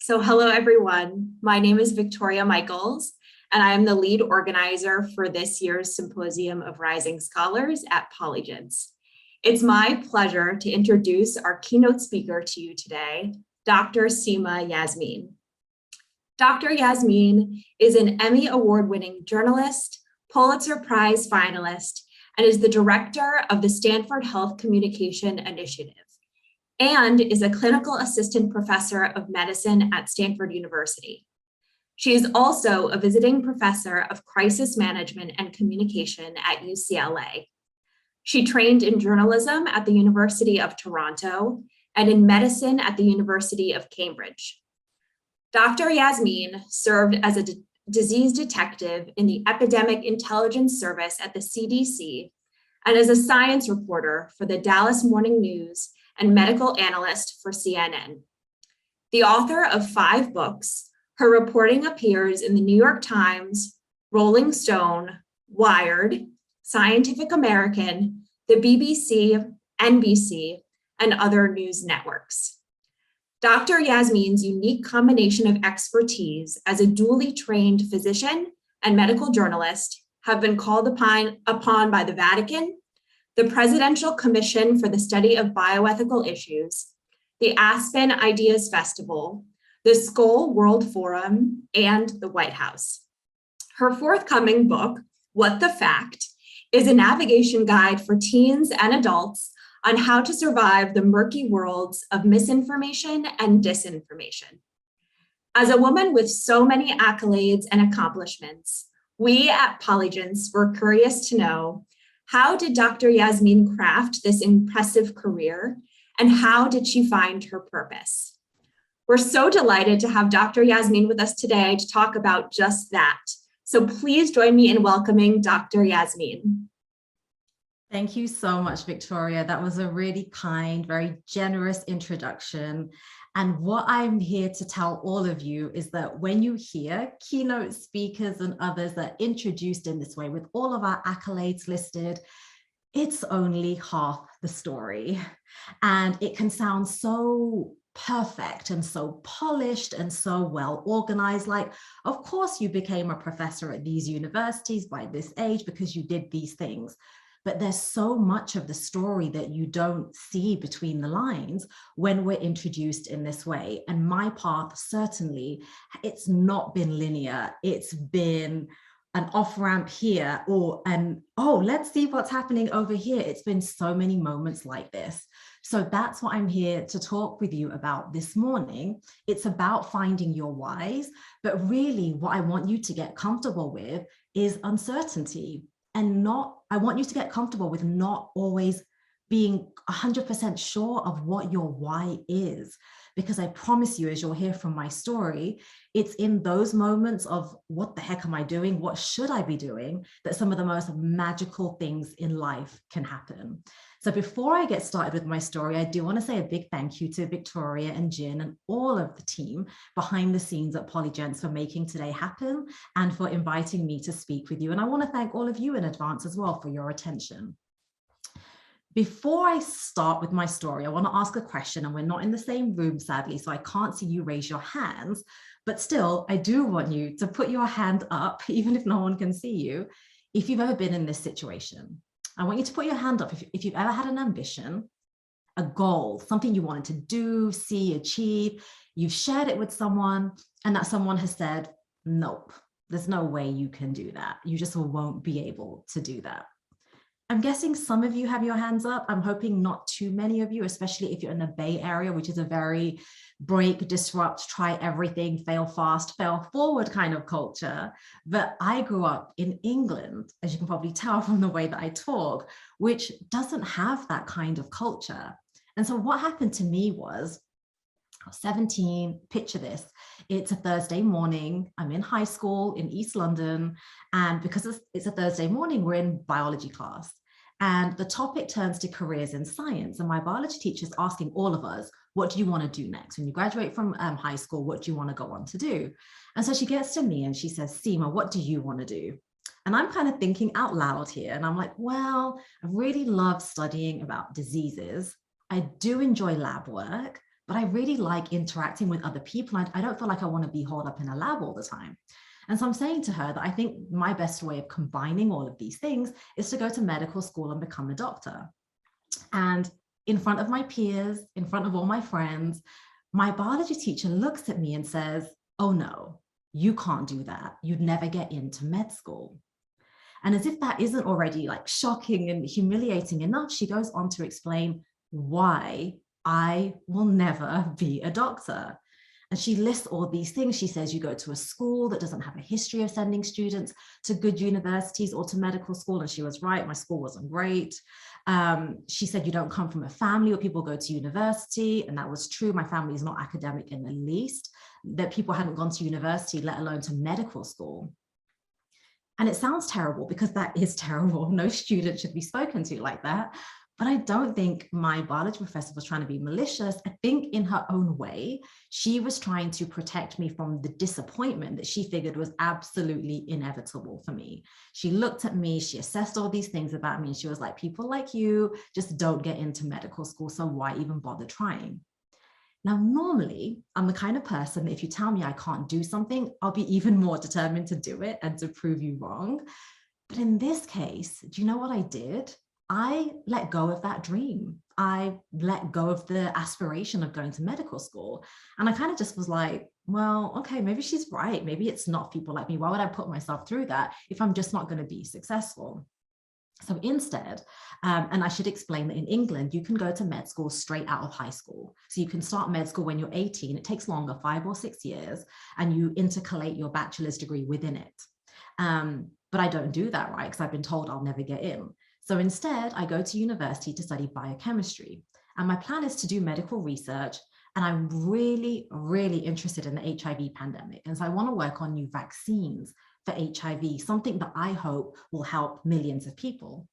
Hello everyone. My name is Victoria Michaels, and I am the lead organizer for this year's Symposium of Rising Scholars at Polygens. It's my pleasure to introduce our keynote speaker to you today, Dr. Seema Yasmin. Dr. Yasmin is an Emmy Award-winning journalist, Pulitzer Prize finalist, and is the director of the Stanford Health Communication Initiative, and is a clinical assistant professor of medicine at Stanford University. She is also a visiting professor of crisis management and communication at UCLA. She trained in journalism at the University of Toronto and in medicine at the University of Cambridge. Dr. Yasmin served as a disease detective in the Epidemic Intelligence Service at the CDC and as a science reporter for the Dallas Morning News and medical analyst for CNN. The author of 5 books, her reporting appears in the New York Times, Rolling Stone, Wired, Scientific American, the BBC, NBC, and other news networks. Dr. Yasmin's unique combination of expertise as a dually trained physician and medical journalist have been called upon by the Vatican, the Presidential Commission for the Study of Bioethical Issues, the Aspen Ideas Festival, the Skoll World Forum, and the White House. Her forthcoming book, What the Fact, is a navigation guide for teens and adults on how to survive the murky worlds of misinformation and disinformation. As a woman with so many accolades and accomplishments, we at Polygens were curious to know, how did Dr. Yasmin craft this impressive career, and how did she find her purpose? We're so delighted to have Dr. Yasmin with us today to talk about just that. So please join me in welcoming Dr. Yasmin. Thank you so much, Victoria. That was a really kind, very generous introduction. And what I'm here to tell all of you is that when you hear keynote speakers and others that are introduced in this way with all of our accolades listed, it's only half the story. And it can sound so perfect and so polished and so well organized. Like, of course you became a professor at these universities by this age because you did these things. But there's so much of the story that you don't see between the lines when we're introduced in this way. And my path, certainly, it's not been linear. It's been an off-ramp here, oh, let's see what's happening over here. It's been so many moments like this. So that's what I'm here to talk with you about this morning. It's about finding your whys, but really what I want you to get comfortable with is uncertainty. And I want you to get comfortable with not always being 100% sure of what your why is. Because I promise you, as you'll hear from my story, it's in those moments of what the heck am I doing? What should I be doing? That some of the most magical things in life can happen. So before I get started with my story, I do want to say a big thank you to Victoria and Jin and all of the team behind the scenes at Polygens for making today happen and for inviting me to speak with you. And I want to thank all of you in advance as well for your attention. Before I start with my story, I want to ask a question, and we're not in the same room, sadly, so I can't see you raise your hands, but still, I do want you to put your hand up, even if no one can see you, if you've ever been in this situation. I want you to put your hand up if you've ever had an ambition, a goal, something you wanted to do, see, achieve, you've shared it with someone, and that someone has said, nope, there's no way you can do that. You just won't be able to do that. I'm guessing some of you have your hands up. I'm hoping not too many of you, especially if you're in the Bay Area, which is a very break, disrupt, try everything, fail fast, fail forward kind of culture. But I grew up in England, as you can probably tell from the way that I talk, which doesn't have that kind of culture. And so what happened to me was, I was 17, picture this, it's a Thursday morning, I'm in high school in East London, and because it's a Thursday morning, we're in biology class. And the topic turns to careers in science. And my biology teacher is asking all of us, what do you want to do next? When you graduate from high school, what do you want to go on to do? And so she gets to me and she says, Seema, what do you want to do? And I'm kind of thinking out loud here. And I'm like, well, I really love studying about diseases. I do enjoy lab work, but I really like interacting with other people. I don't feel like I want to be holed up in a lab all the time. And so I'm saying to her that I think my best way of combining all of these things is to go to medical school and become a doctor. And in front of my peers, in front of all my friends, my biology teacher looks at me and says, "Oh no, you can't do that. You'd never get into med school." And as if that isn't already like shocking and humiliating enough, she goes on to explain why I will never be a doctor. And she lists all these things. She says, you go to a school that doesn't have a history of sending students to good universities or to medical school. And she was right, my school wasn't great. She said, you don't come from a family where people go to university. And that was true. My family is not academic in the least, that people hadn't gone to university, let alone to medical school. And it sounds terrible because that is terrible. No student should be spoken to like that. But I don't think my biology professor was trying to be malicious. I think in her own way, she was trying to protect me from the disappointment that she figured was absolutely inevitable for me. She looked at me, she assessed all these things about me, and she was like, people like you just don't get into medical school, so why even bother trying? Now, normally, I'm the kind of person that if you tell me I can't do something, I'll be even more determined to do it and to prove you wrong. But in this case, do you know what I did? I let go of that dream. I let go of the aspiration of going to medical school. And I kind of just was like, well, okay, maybe she's right. Maybe it's not people like me. Why would I put myself through that if I'm just not going to be successful? So instead, and I should explain that in England, you can go to med school straight out of high school. So you can start med school when you're 18. It takes longer, 5 or 6 years, and you intercalate your bachelor's degree within it. But I don't do that, right? Because I've been told I'll never get in. So instead, I go to university to study biochemistry. And my plan is to do medical research. And I'm really, really interested in the HIV pandemic. And so I want to work on new vaccines for HIV, something that I hope will help millions of people.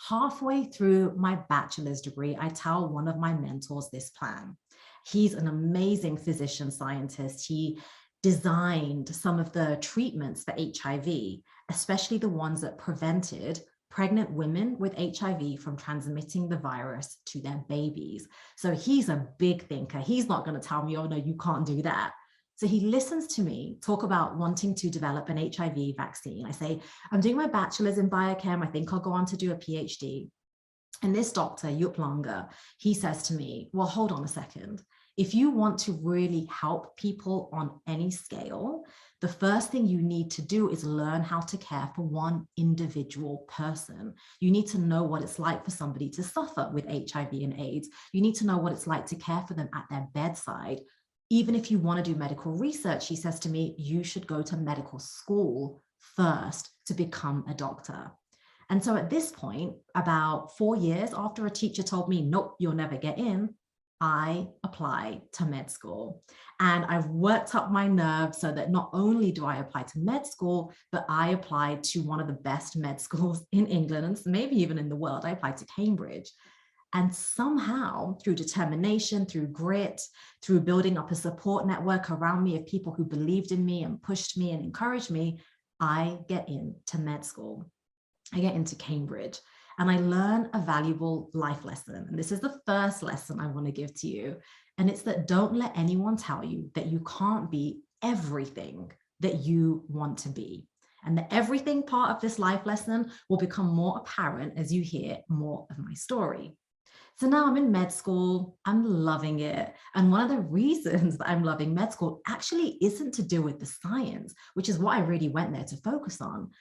Halfway through my bachelor's degree, I tell one of my mentors this plan. He's an amazing physician scientist. He designed some of the treatments for HIV, especially the ones that prevented pregnant women with HIV from transmitting the virus to their babies. So he's a big thinker. He's not going to tell me, oh, no, you can't do that. So he listens to me talk about wanting to develop an HIV vaccine. I say, I'm doing my bachelor's in biochem. I think I'll go on to do a PhD. And this doctor, Yup Langer, he says to me, well, hold on a second. If you want to really help people on any scale, the first thing you need to do is learn how to care for one individual person. You need to know what it's like for somebody to suffer with HIV and AIDS. You need to know what it's like to care for them at their bedside. Even if you want to do medical research, he says to me, you should go to medical school first to become a doctor. And so at this point, about 4 years after a teacher told me, nope, you'll never get in, I applied to med school. And I've worked up my nerves so that not only do I apply to med school, but I applied to one of the best med schools in England and maybe even in the world. I applied to Cambridge. And somehow, through determination, through grit, through building up a support network around me of people who believed in me and pushed me and encouraged me, I get into med school. I get into Cambridge. And I learn a valuable life lesson. And this is the first lesson I want to give to you. And it's that don't let anyone tell you that you can't be everything that you want to be. And the everything part of this life lesson will become more apparent as you hear more of my story. So now I'm in med school, I'm loving it. And one of the reasons that I'm loving med school actually isn't to do with the science, which is what I really went there to focus on.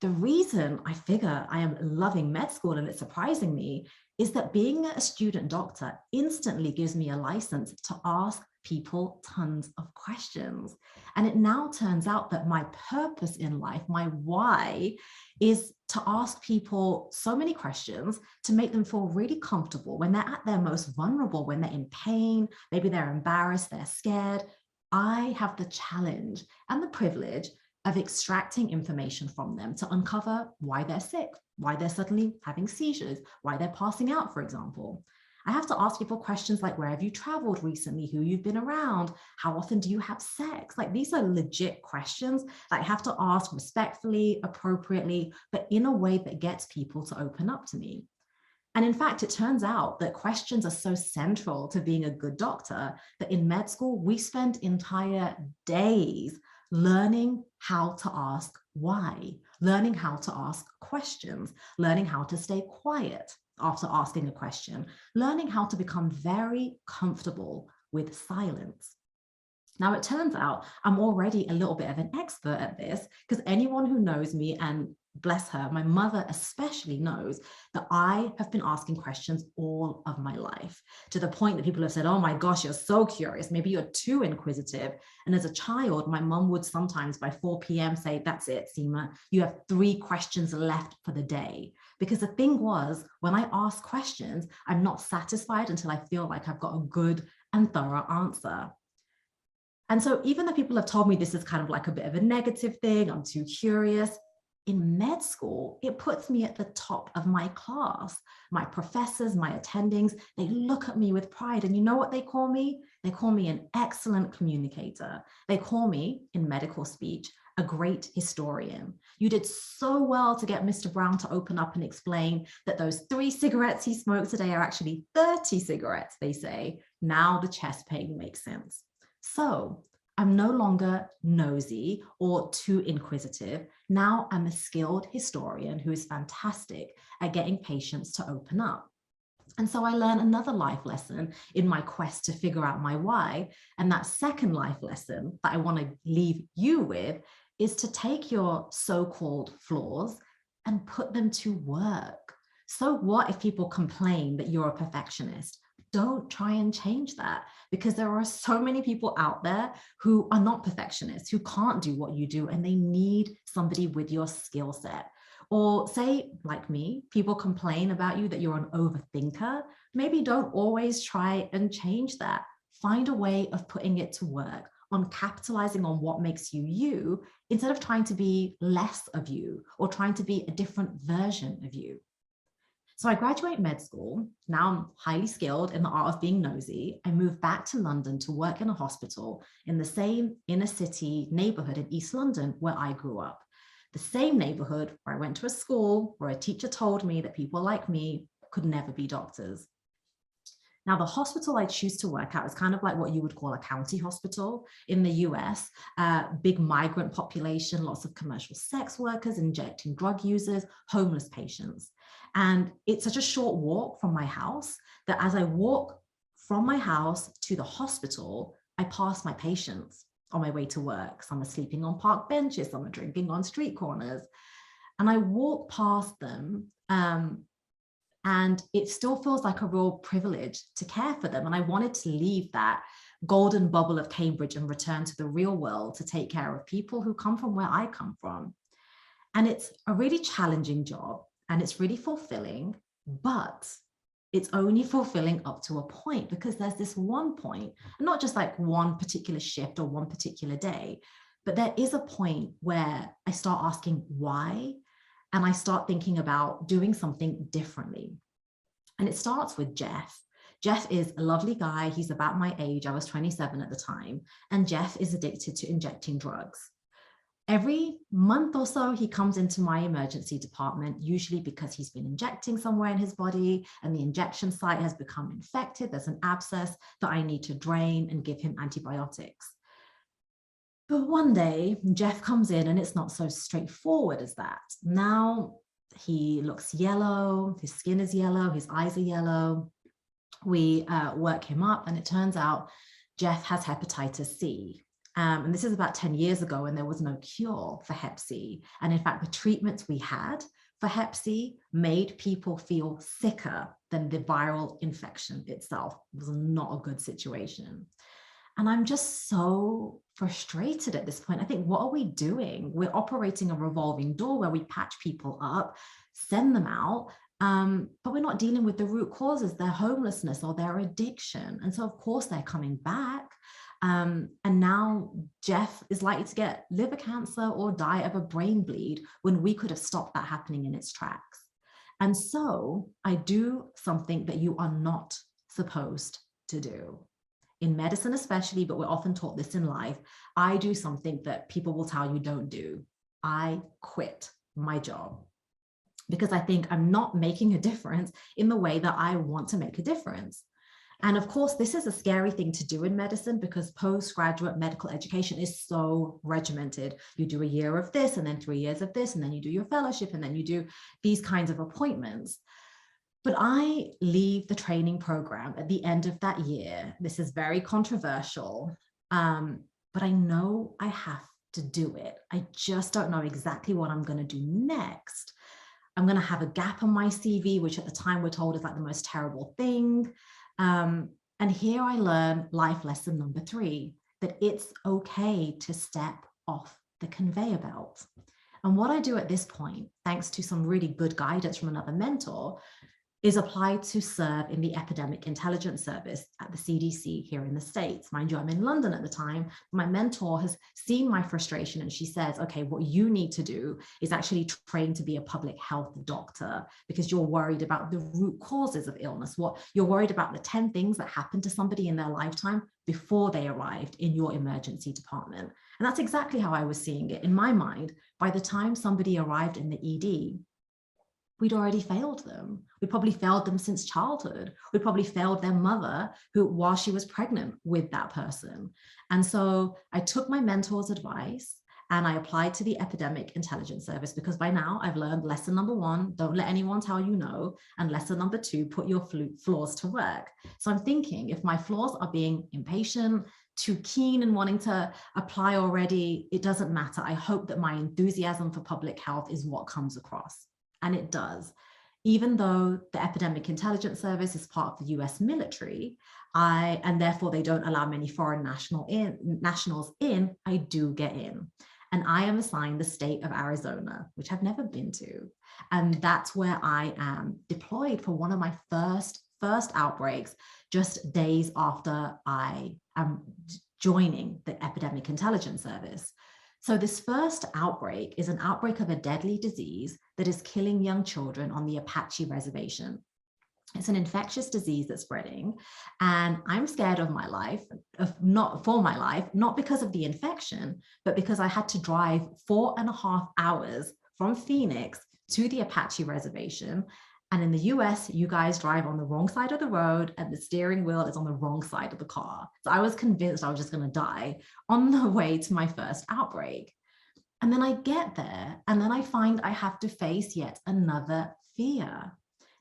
The reason I figure I am loving med school and it's surprising me is that being a student doctor instantly gives me a license to ask people tons of questions. And it now turns out that my purpose in life, my why, is to ask people so many questions to make them feel really comfortable when they're at their most vulnerable, when they're in pain, maybe they're embarrassed, they're scared. I have the challenge and the privilege of extracting information from them to uncover why they're sick, why they're suddenly having seizures, why they're passing out, for example. I have to ask people questions like, where have you traveled recently? Who you've been around? How often do you have sex? Like, these are legit questions that I have to ask respectfully, appropriately, but in a way that gets people to open up to me. And in fact, it turns out that questions are so central to being a good doctor that in med school, we spend entire days learning how to ask why, learning how to ask questions, learning how to stay quiet after asking a question, learning how to become very comfortable with silence. Now, it turns out I'm already a little bit of an expert at this because anyone who knows me, and bless her, my mother especially, knows that I have been asking questions all of my life, to the point that people have said, oh my gosh, you're so curious. Maybe you're too inquisitive. And as a child, my mum would sometimes by 4 p.m. say, that's it, Seema, you have 3 questions left for the day. Because the thing was, when I ask questions, I'm not satisfied until I feel like I've got a good and thorough answer. And so even though people have told me this is kind of like a bit of a negative thing, I'm too curious, in med school, it puts me at the top of my class. My professors, my attendings, they look at me with pride. And you know what they call me? They call me an excellent communicator. They call me, in medical speech, a great historian. You did so well to get Mr. Brown to open up and explain that those 3 cigarettes he smoked today are actually 30 cigarettes, they say. Now the chest pain makes sense. So I'm no longer nosy or too inquisitive. Now I'm a skilled historian who is fantastic at getting patients to open up. And so I learned another life lesson in my quest to figure out my why. And that second life lesson that I want to leave you with is to take your so-called flaws and put them to work. So what if people complain that you're a perfectionist? Don't try and change that, because there are so many people out there who are not perfectionists, who can't do what you do, and they need somebody with your skill set. Or say, like me, people complain about you that you're an overthinker. Maybe don't always try and change that. Find a way of putting it to work, on capitalizing on what makes you you, instead of trying to be less of you or trying to be a different version of you. So I graduate med school. Now I'm highly skilled in the art of being nosy. I moved back to London to work in a hospital in the same inner city neighborhood in East London where I grew up. The same neighborhood where I went to a school where a teacher told me that people like me could never be doctors. Now, the hospital I choose to work at is kind of like what you would call a county hospital in the US, big migrant population, lots of commercial sex workers, injecting drug users, homeless patients. And it's such a short walk from my house that as I walk from my house to the hospital, I pass my patients on my way to work. Some are sleeping on park benches, some are drinking on street corners. And I walk past them, and it still feels like a real privilege to care for them. And I wanted to leave that golden bubble of Cambridge and return to the real world to take care of people who come from where I come from. And it's a really challenging job and it's really fulfilling, but it's only fulfilling up to a point, because there's this one point, not just like one particular shift or one particular day, but there is a point where I start asking why. And I start thinking about doing something differently. And it starts with Jeff. Jeff is a lovely guy. He's about my age. I was 27 at the time. And Jeff is addicted to injecting drugs. Every month or so, he comes into my emergency department, usually because he's been injecting somewhere in his body and the injection site has become infected. There's an abscess that I need to drain and give him antibiotics. But one day, Jeff comes in and it's not so straightforward as that. Now he looks yellow, his skin is yellow, his eyes are yellow. We work him up and it turns out Jeff has hepatitis C. And this is about 10 years ago and there was no cure for Hep C. And in fact, the treatments we had for Hep C made people feel sicker than the viral infection itself. It was not a good situation. And I'm just so frustrated at this point. I think, what are we doing? We're operating a revolving door where we patch people up, send them out, but we're not dealing with the root causes, their homelessness or their addiction. And so of course they're coming back. And now Jeff is likely to get liver cancer or die of a brain bleed when we could have stopped that happening in its tracks. And so I do something that you are not supposed to do. In medicine especially, but we're often taught this in life, I do something that people will tell you don't do. I quit my job. because I think I'm not making a difference in the way that I want to make a difference. And of course, this is a scary thing to do in medicine because postgraduate medical education is so regimented. You do a year of this and then 3 years of this, and then you do your fellowship, and then you do these kinds of appointments. But I leave the training program at the end of that year. This is very controversial, but I know I have to do it. I just don't know exactly what I'm going to do next. I'm going to have a gap on my CV, which at the time we're told is like the most terrible thing. And here I learn life lesson number 3, that it's okay to step off the conveyor belt. And what I do at this point, thanks to some really good guidance from another mentor, is applied to serve in the Epidemic Intelligence Service at the CDC here in the States. Mind you, I'm in London at the time. My mentor has seen my frustration and she says, okay, what you need to do is actually train to be a public health doctor because you're worried about the root causes of illness. What you're worried about the 10 things that happened to somebody in their lifetime before they arrived in your emergency department. And that's exactly how I was seeing it. In my mind, by the time somebody arrived in the ED, we'd already failed them. We probably failed them since childhood. We probably failed their mother while she was pregnant with that person. And so I took my mentor's advice and I applied to the Epidemic Intelligence Service because by now I've learned lesson number 1, don't let anyone tell you no. And lesson number 2, put your flaws to work. So I'm thinking if my flaws are being impatient, too keen and wanting to apply already, it doesn't matter. I hope that my enthusiasm for public health is what comes across. And it does. Even though the Epidemic Intelligence Service is part of the US military, and therefore they don't allow many foreign nationals in, I do get in. And I am assigned the state of Arizona, which I've never been to. And that's where I am deployed for one of my first outbreaks, just days after I am joining the Epidemic Intelligence Service. So this first outbreak is an outbreak of a deadly disease that is killing young children on the Apache reservation. It's an infectious disease that's spreading, and I'm scared of my life, not because of the infection, but because I had to drive 4.5 hours from Phoenix to the Apache reservation. And in the US, you guys drive on the wrong side of the road and the steering wheel is on the wrong side of the car. So I was convinced I was just going to die on the way to my first outbreak. And then I get there and then I find I have to face yet another fear.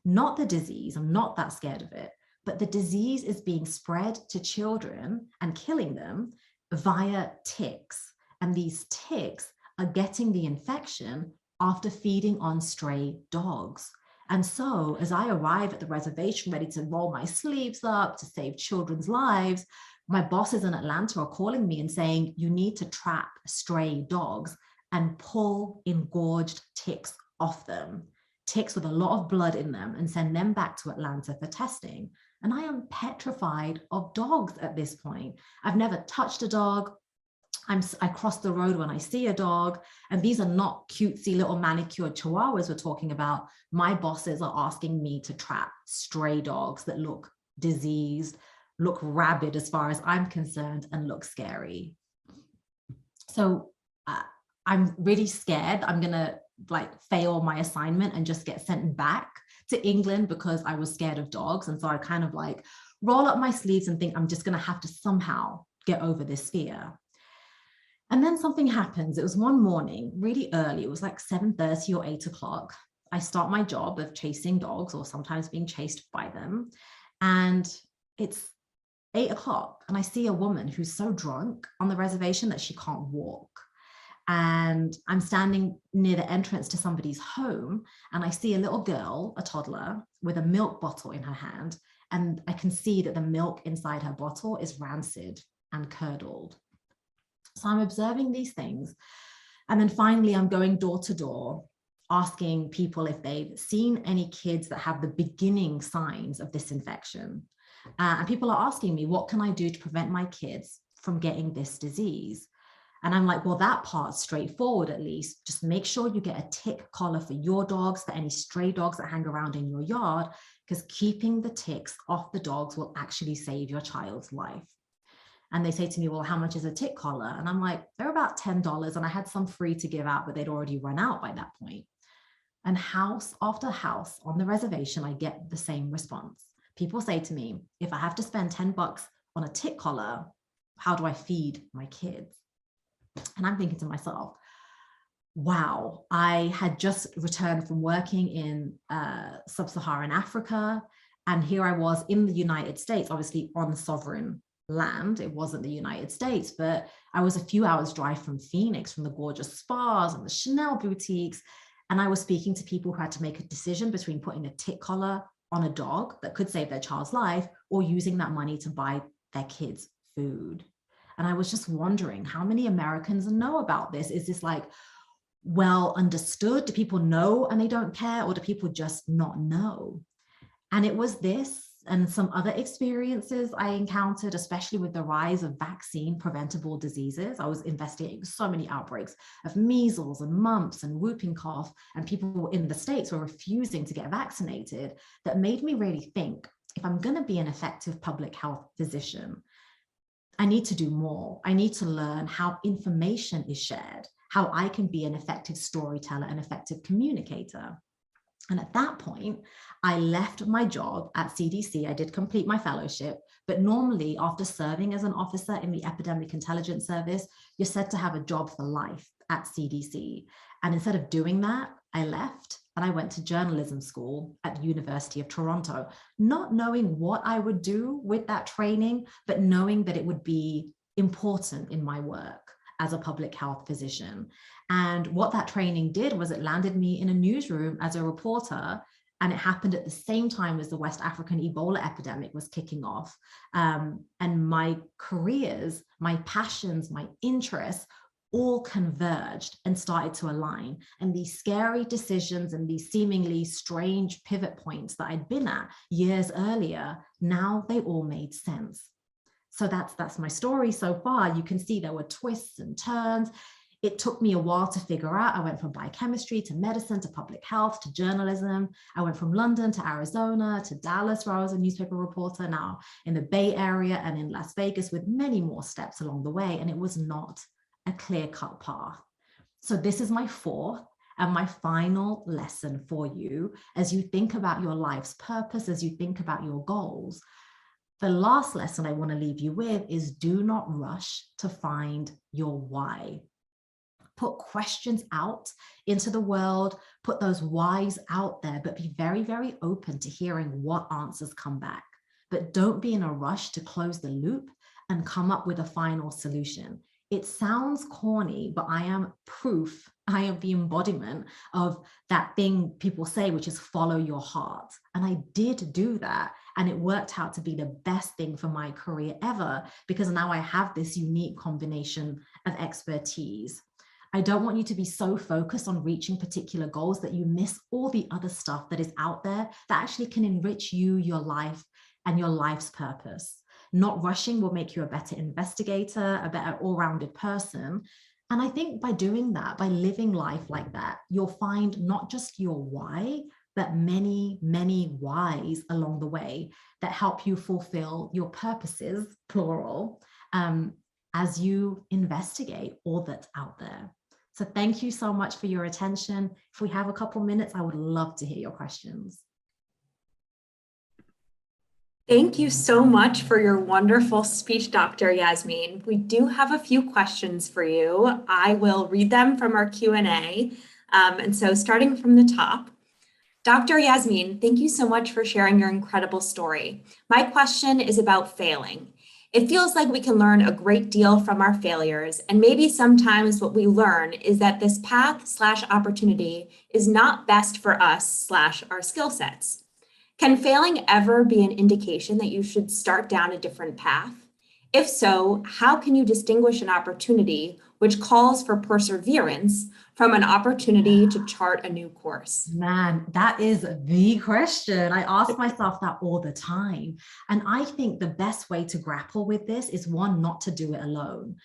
Not the disease, I'm not that scared of it, but the disease is being spread to children and killing them via ticks. And these ticks are getting the infection after feeding on stray dogs. And so as I arrive at the reservation ready to roll my sleeves up to save children's lives, my bosses in Atlanta are calling me and saying, you need to trap stray dogs and pull engorged ticks off them, ticks with a lot of blood in them, and send them back to Atlanta for testing. And I am petrified of dogs at this point. I've never touched a dog. I cross the road when I see a dog, and these are not cutesy little manicured chihuahuas we're talking about. My bosses are asking me to trap stray dogs that look diseased, look rabid as far as I'm concerned, and look scary. So I'm really scared I'm gonna fail my assignment and just get sent back to England because I was scared of dogs. And so I kind of roll up my sleeves and think I'm just gonna have to somehow get over this fear. And then something happens. It was one morning, really early. It was 7:30 or 8 o'clock. I start my job of chasing dogs or sometimes being chased by them. And it's 8 o'clock and I see a woman who's so drunk on the reservation that she can't walk. And I'm standing near the entrance to somebody's home and I see a little girl, a toddler, with a milk bottle in her hand. And I can see that the milk inside her bottle is rancid and curdled. So I'm observing these things. And then finally, I'm going door to door, asking people if they've seen any kids that have the beginning signs of this infection. And people are asking me, what can I do to prevent my kids from getting this disease? And I'm like, well, that part's straightforward, at least. Just make sure you get a tick collar for your dogs, for any stray dogs that hang around in your yard, because keeping the ticks off the dogs will actually save your child's life. And they say to me, well, how much is a tick collar? And I'm like, they're about $10. And I had some free to give out, but they'd already run out by that point. And house after house on the reservation, I get the same response. People say to me, if I have to spend $10 on a tick collar, how do I feed my kids? And I'm thinking to myself, wow, I had just returned from working in sub-Saharan Africa. And here I was in the United States, obviously on sovereign land. It wasn't the United States, but I was a few hours drive from Phoenix, from the gorgeous spas and the Chanel boutiques. And I was speaking to people who had to make a decision between putting a tick collar on a dog that could save their child's life or using that money to buy their kids food. And I was just wondering how many Americans know about this? Is this like well understood? Do people know and they don't care, or do people just not know? And it was this and some other experiences I encountered, especially with the rise of vaccine preventable diseases. I was investigating so many outbreaks of measles and mumps and whooping cough, and people in the States were refusing to get vaccinated. That made me really think, if I'm going to be an effective public health physician, I need to do more. I need to learn how information is shared, how I can be an effective storyteller, an effective communicator. And at that point, I left my job at CDC. I did complete my fellowship, but normally after serving as an officer in the Epidemic Intelligence Service, you're said to have a job for life at CDC. And instead of doing that, I left and I went to journalism school at the University of Toronto, not knowing what I would do with that training, but knowing that it would be important in my work as a public health physician. And what that training did was it landed me in a newsroom as a reporter, and it happened at the same time as the West African Ebola epidemic was kicking off. And my careers, my passions, my interests all converged and started to align. And these scary decisions and these seemingly strange pivot points that I'd been at years earlier, now they all made sense. So that's my story so far. You can see there were twists and turns. It took me a while to figure out. I went from biochemistry to medicine to public health to journalism. I went from London to Arizona to Dallas, where I was a newspaper reporter, now in the Bay Area and in Las Vegas, with many more steps along the way. And it was not a clear-cut path. So this is my fourth and my final lesson for you as you think about your life's purpose, as you think about your goals. The last lesson I want to leave you with is do not rush to find your why. Put questions out into the world, put those whys out there, but be very, very open to hearing what answers come back. But don't be in a rush to close the loop and come up with a final solution. It sounds corny, but I am proof. I am the embodiment of that thing people say, which is follow your heart. And I did do that. And it worked out to be the best thing for my career ever, because now I have this unique combination of expertise. I don't want you to be so focused on reaching particular goals that you miss all the other stuff that is out there that actually can enrich you, your life, and your life's purpose. Not rushing will make you a better investigator, a better all-rounded person. And I think by doing that, by living life like that, you'll find not just your why, but many, many whys along the way that help you fulfill your purposes, plural, as you investigate all that's out there. So thank you so much for your attention. If we have a couple minutes, I would love to hear your questions. Thank you so much for your wonderful speech, Dr. Yasmin. We do have a few questions for you. I will read them from our Q&A. And so starting from the top, Dr. Yasmin, thank you so much for sharing your incredible story. My question is about failing. It feels like we can learn a great deal from our failures, and maybe sometimes what we learn is that this path/opportunity is not best for us/our skill sets. Can failing ever be an indication that you should start down a different path? If so, how can you distinguish an opportunity which calls for perseverance from an opportunity to chart a new course? Man, that is the question. I ask myself that all the time. And I think the best way to grapple with this is one, not to do it alone.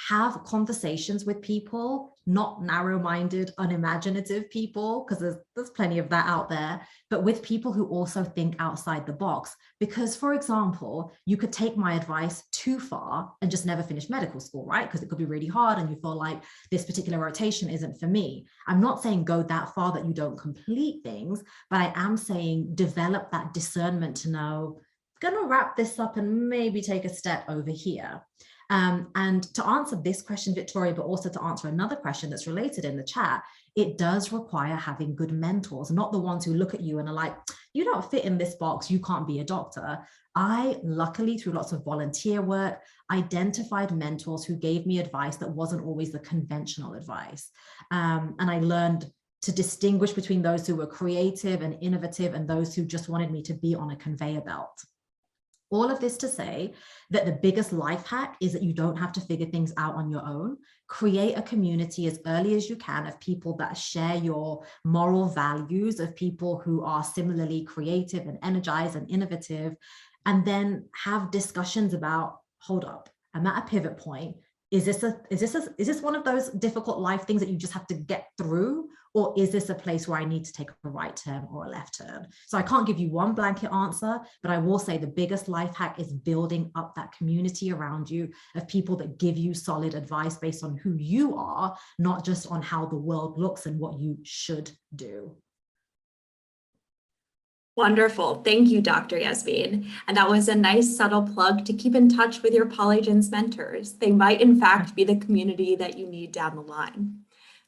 Have conversations with people, not narrow-minded, unimaginative people, because there's plenty of that out there, but with people who also think outside the box. Because, for example, you could take my advice too far and just never finish medical school, right? Because it could be really hard and you feel like this particular rotation isn't for me. I'm not saying go that far that you don't complete things, but I am saying develop that discernment to know, I'm going to wrap this up and maybe take a step over here. And to answer this question, Victoria, but also to answer another question that's related in the chat, it does require having good mentors, not the ones who look at you and are like, you don't fit in this box, you can't be a doctor. I, luckily, through lots of volunteer work, identified mentors who gave me advice that wasn't always the conventional advice. And I learned to distinguish between those who were creative and innovative and those who just wanted me to be on a conveyor belt. All of this to say that the biggest life hack is that you don't have to figure things out on your own. Create a community as early as you can of people that share your moral values, of people who are similarly creative and energized and innovative, and then have discussions about, hold up, I'm at a pivot point. Is this one of those difficult life things that you just have to get through? Or is this a place where I need to take a right turn or a left turn? So I can't give you one blanket answer, but I will say the biggest life hack is building up that community around you of people that give you solid advice based on who you are, not just on how the world looks and what you should do. Wonderful. Thank you, Dr. Yasmin. And that was a nice subtle plug to keep in touch with your Polygens mentors. They might, in fact, be the community that you need down the line.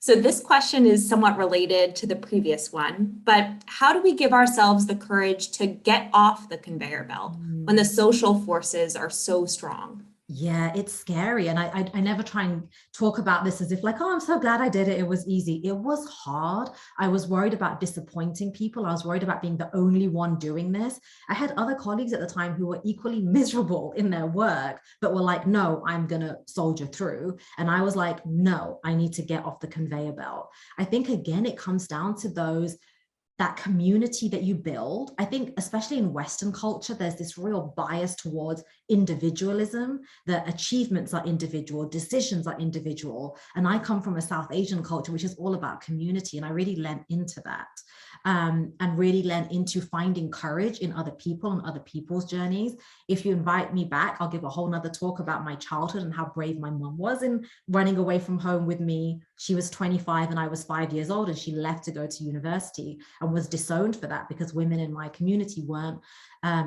So this question is somewhat related to the previous one, but how do we give ourselves the courage to get off the conveyor belt when the social forces are so strong? Yeah, it's scary. And I never try and talk about this as if like, oh, I'm so glad I did it. It was easy. It was hard. I was worried about disappointing people. I was worried about being the only one doing this. I had other colleagues at the time who were equally miserable in their work, but were like, no, I'm going to soldier through. And I was like, no, I need to get off the conveyor belt. I think, again, it comes down to that community that you build. I think, especially in Western culture, there's this real bias towards individualism, that achievements are individual, decisions are individual. And I come from a South Asian culture, which is all about community. And I really lent into that and really lent into finding courage in other people and other people's journeys. If you invite me back, I'll give a whole nother talk about my childhood and how brave my mom was in running away from home with me. She was 25 and I was 5 years old, and she left to go to university and was disowned for that because women in my community weren't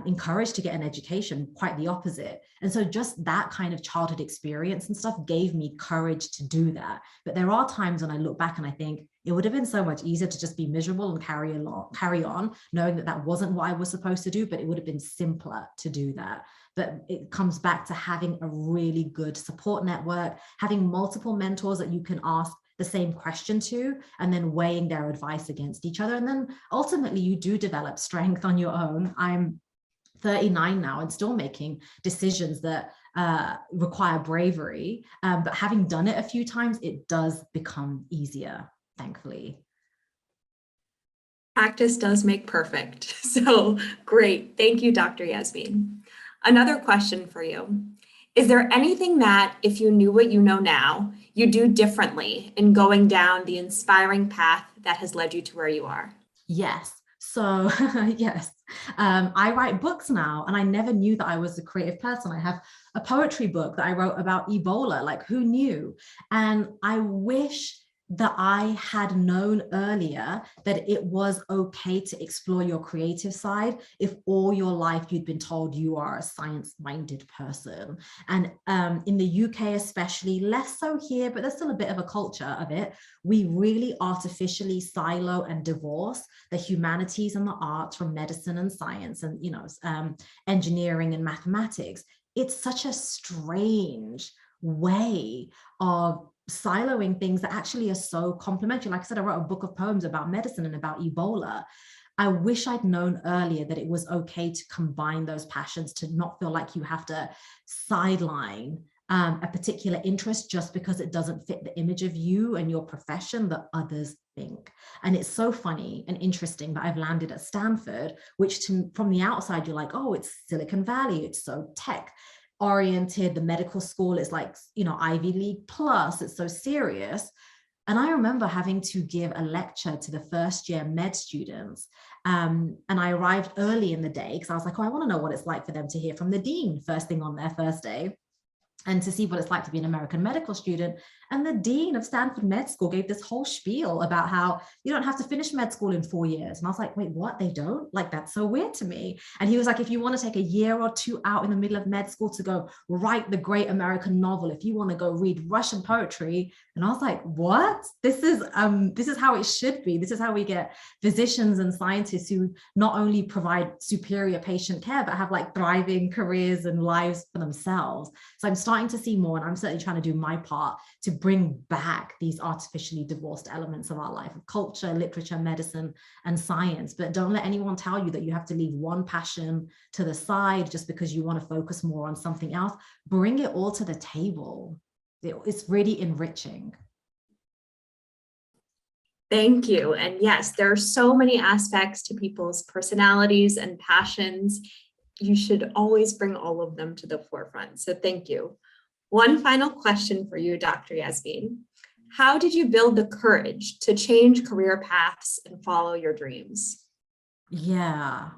encouraged to get an education, quite the opposite. And so just that kind of childhood experience and stuff gave me courage to do that. But there are times when I look back and I think it would have been so much easier to just be miserable and carry on, knowing that that wasn't what I was supposed to do, but it would have been simpler to do that. But it comes back to having a really good support network, having multiple mentors that you can ask the same question to, and then weighing their advice against each other. And then ultimately you do develop strength on your own. I'm 39 now and still making decisions that require bravery. But having done it a few times, it does become easier, thankfully. Practice does make perfect. So great. Thank you, Dr. Yasmin. Another question for you. Is there anything that, if you knew what you know now, you do differently in going down the inspiring path that has led you to where you are? Yes. So yes, I write books now, and I never knew that I was a creative person. I have a poetry book that I wrote about Ebola, like who knew? And I wish that I had known earlier that it was okay to explore your creative side if all your life you'd been told you are a science-minded person. And in the UK especially, less so here, but there's still a bit of a culture of it. We really artificially silo and divorce the humanities and the arts from medicine and science and, engineering and mathematics. It's such a strange way of siloing things that actually are so complementary. Like I said, I wrote a book of poems about medicine and about Ebola. I wish I'd known earlier that it was okay to combine those passions, to not feel like you have to sideline a particular interest just because it doesn't fit the image of you and your profession that others think. And it's so funny and interesting that I've landed at Stanford, which from the outside, you're like, oh, it's Silicon Valley, it's so tech oriented, the medical school is like, Ivy League plus, it's so serious. And I remember having to give a lecture to the first year med students. And I arrived early in the day because I was like, oh, I want to know what it's like for them to hear from the dean first thing on their first day. and to see what it's like to be an American medical student. And the dean of Stanford Med School gave this whole spiel about how you don't have to finish med school in 4 years. And I was like, wait, what? They don't? Like, that's so weird to me. And he was like, if you want to take a year or two out in the middle of med school to go write the great American novel, if you want to go read Russian poetry. And I was like, what? This is how it should be. This is how we get physicians and scientists who not only provide superior patient care, but have like thriving careers and lives for themselves. So I'm starting to see more, and I'm certainly trying to do my part to bring back these artificially divorced elements of our life, of culture, literature, medicine, and science. But don't let anyone tell you that you have to leave one passion to the side just because you want to focus more on something else. Bring it all to the table. It's really enriching. Thank you. And yes, there are so many aspects to people's personalities and passions. You should always bring all of them to the forefront. So thank you. One final question for you, Dr. Yasmin. How did you build the courage to change career paths and follow your dreams? Yeah.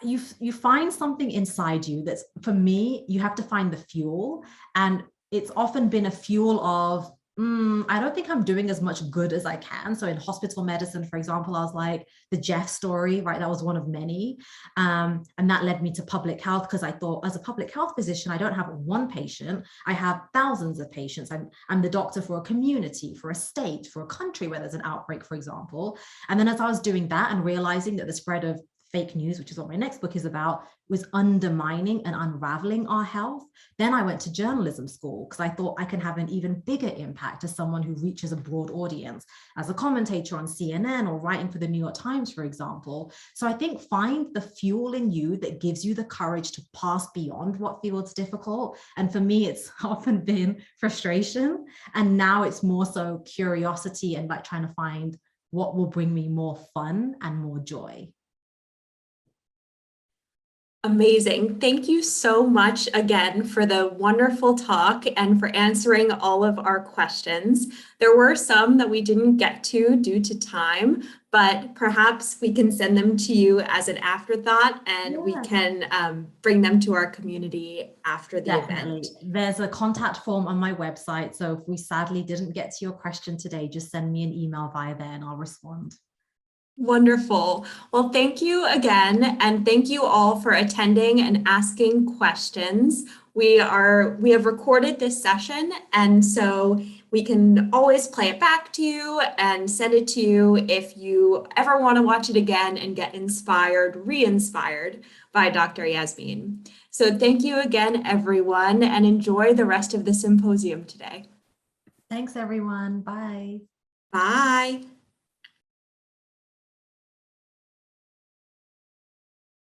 You find something inside you that's, for me, you have to find the fuel. And it's often been a fuel of, I don't think I'm doing as much good as I can. So in hospital medicine, for example, I was like, the Jeff story, right? That was one of many. And that led me to public health, because I thought, as a public health physician, I don't have one patient. I have thousands of patients. I'm the doctor for a community, for a state, for a country where there's an outbreak, for example. And then as I was doing that and realizing that the spread of fake news, which is what my next book is about, was undermining and unraveling our health. Then I went to journalism school because I thought I can have an even bigger impact as someone who reaches a broad audience, as a commentator on CNN or writing for the New York Times, for example. So I think find the fuel in you that gives you the courage to pass beyond what feels difficult. And for me, it's often been frustration. And now it's more so curiosity and like trying to find what will bring me more fun and more joy. Amazing. Thank you so much again for the wonderful talk and for answering all of our questions. There were some that we didn't get to due to time, but perhaps we can send them to you as an afterthought, and we can bring them to our community after the event. There's a contact form on my website. So if we sadly didn't get to your question today, just send me an email via there and I'll respond. Wonderful. Well, thank you again, and thank you all for attending and asking questions. We have recorded this session, and so we can always play it back to you and send it to you if you ever want to watch it again and get inspired, re-inspired by Dr. Yasmin. So thank you again, everyone, and enjoy the rest of the symposium today. Thanks, everyone. Bye. Bye.